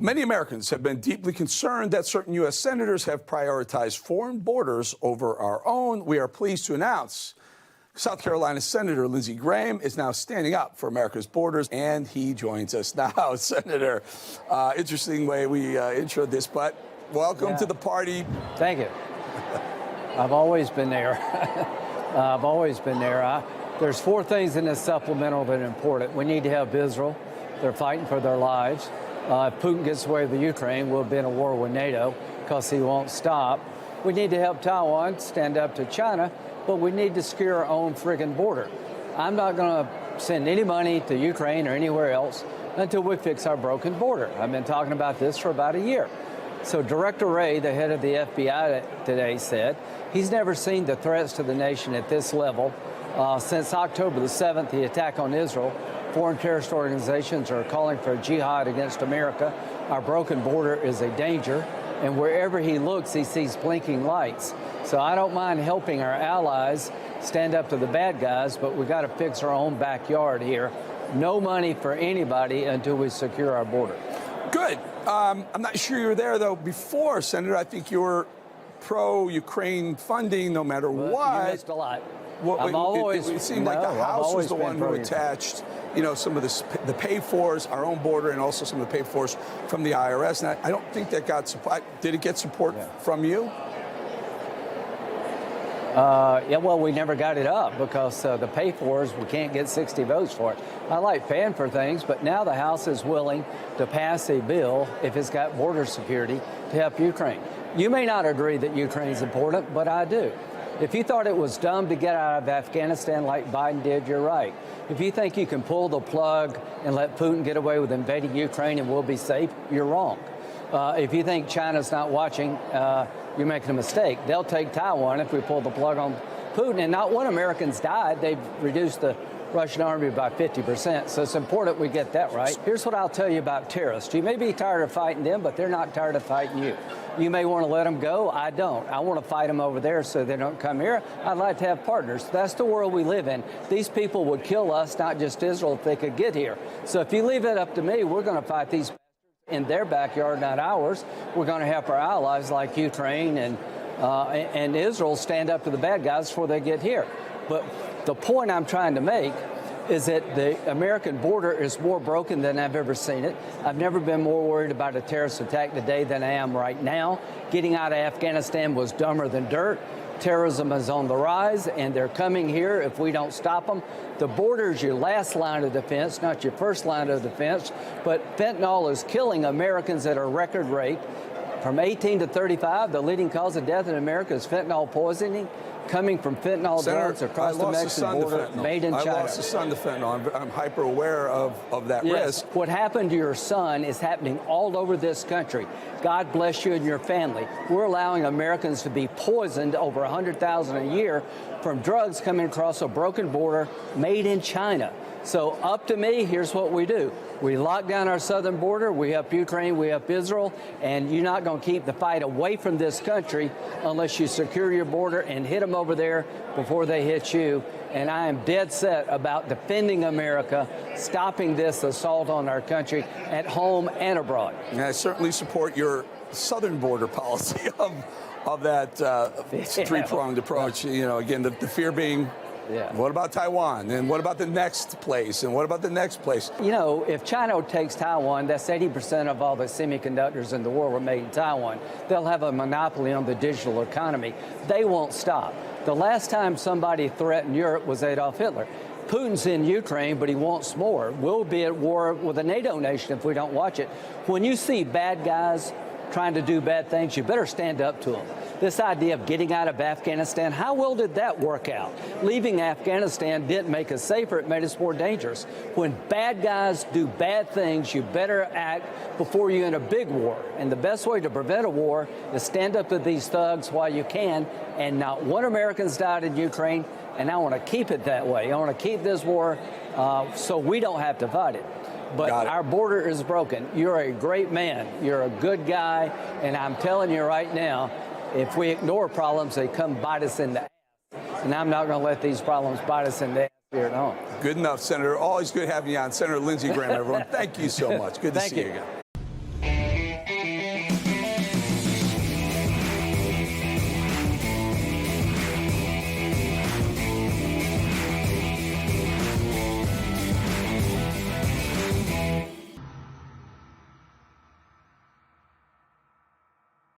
Many Americans have been deeply concerned that certain U.S. senators have prioritized foreign borders over our own. We are pleased to announce South Carolina Senator Lindsey is now standing up for America's borders, and he joins us now. Senator, interesting way we introed this, but welcome to the party. Thank you. I've always been there. I've always been there. There's four things in this supplemental that are important. We need to help Israel. They're fighting for their lives. If Putin gets away with Ukraine, we'll be in a war with NATO because he won't stop. We need to help Taiwan stand up to China, but we need to secure our own friggin' border. I'm not going to send any money to Ukraine or anywhere else until we fix our broken border. I've been talking about this for about a year. So Director Wray, the head of the FBI today, said he's never seen the threats to the nation at this level. Since October the 7th, the attack on Israel, foreign terrorist organizations are calling for a jihad against America. Our broken border is a danger, and wherever he looks, he sees blinking lights. So I don't mind helping our allies stand up to the bad guys, but we got to fix our own backyard here. No money for anybody until we secure our border. Good. I'm not sure you were there, though, before, Senator. I think you were pro-Ukraine funding no matter what. You missed a lot. Well, it seemed like the House was the one who attached, some of the pay-fors, our own border, and also some of the pay-fors from the IRS. And I don't think that got support. Did it get support from you? Yeah, well, we never got it up because the pay-fors, we can't get 60 votes for it. I like paying for things, but now the House is willing to pass a bill, if it's got border security, to help Ukraine. You may not agree that Ukraine's important, but I do. If you thought it was dumb to get out of Afghanistan like Biden did, you're right. If you think you can pull the plug and let Putin get away with invading Ukraine and we'll be safe, you're wrong. If you think China's not watching, you're making a mistake. They'll take Taiwan if we pull the plug on Putin. And not one American's died. They've reduced the Russian army by 50%. So it's important we get that right. Here's what I'll tell you about terrorists. You may be tired of fighting them, but they're not tired of fighting you. You may want to let them go. I don't. I want to fight them over there so they don't come here. I'd like to have partners. That's the world we live in. These people would kill us, not just Israel, if they could get here. So if you leave it up to me, we're going to fight these in their backyard, not ours. We're going to help our allies like Ukraine and Israel stand up to the bad guys before they get here. But the point I'm trying to make is that the American border is more broken than I've ever seen it. I've never been more worried about a terrorist attack today than I am right now. Getting out of Afghanistan was dumber than dirt. Terrorism is on the rise, and they're coming here if we don't stop them. The border is your last line of defense, not your first line of defense. But fentanyl is killing Americans at a record rate. From 18 to 35, the leading cause of death in America is fentanyl poisoning, coming from fentanyl drugs across the Mexican border, made in China. I lost a son to fentanyl. I'm hyper aware of that risk. What happened to your son is happening all over this country. God bless you and your family. We're allowing Americans to be poisoned over 100,000 a year from drugs coming across a broken border made in China. So up to me, here's what we do. We lock down our southern border, we help Ukraine, we help Israel, and you're not going to keep the fight away from this country unless you secure your border and hit them over there before they hit you. And I am dead set about defending America, stopping this assault on our country at home and abroad. And I certainly support your southern border policy of that three-pronged approach. Again, the fear being, what about Taiwan? And what about the next place? And what about the next place? If China takes Taiwan, that's 80% of all the semiconductors in the world were made in Taiwan. They'll have a monopoly on the digital economy. They won't stop. The last time somebody threatened Europe was Adolf Hitler. Putin's in Ukraine, but he wants more. We'll be at war with a NATO nation if we don't watch it. When you see bad guys trying to do bad things, you better stand up to them. This idea of getting out of Afghanistan, how well did that work out? Leaving Afghanistan didn't make us safer, it made us more dangerous. When bad guys do bad things, you better act before you're in a big war. And the best way to prevent a war is stand up to these thugs while you can. And not one American's died in Ukraine, and I want to keep it that way. I want to keep this war so we don't have to fight it. But our border is broken. You're a great man. You're a good guy. And I'm telling you right now, if we ignore problems, they come bite us in the ass. And I'm not going to let these problems bite us in the ass here at home. Good enough, Senator. Always good having you on. Senator Lindsey Graham, everyone. Thank you so much. Good to see you again.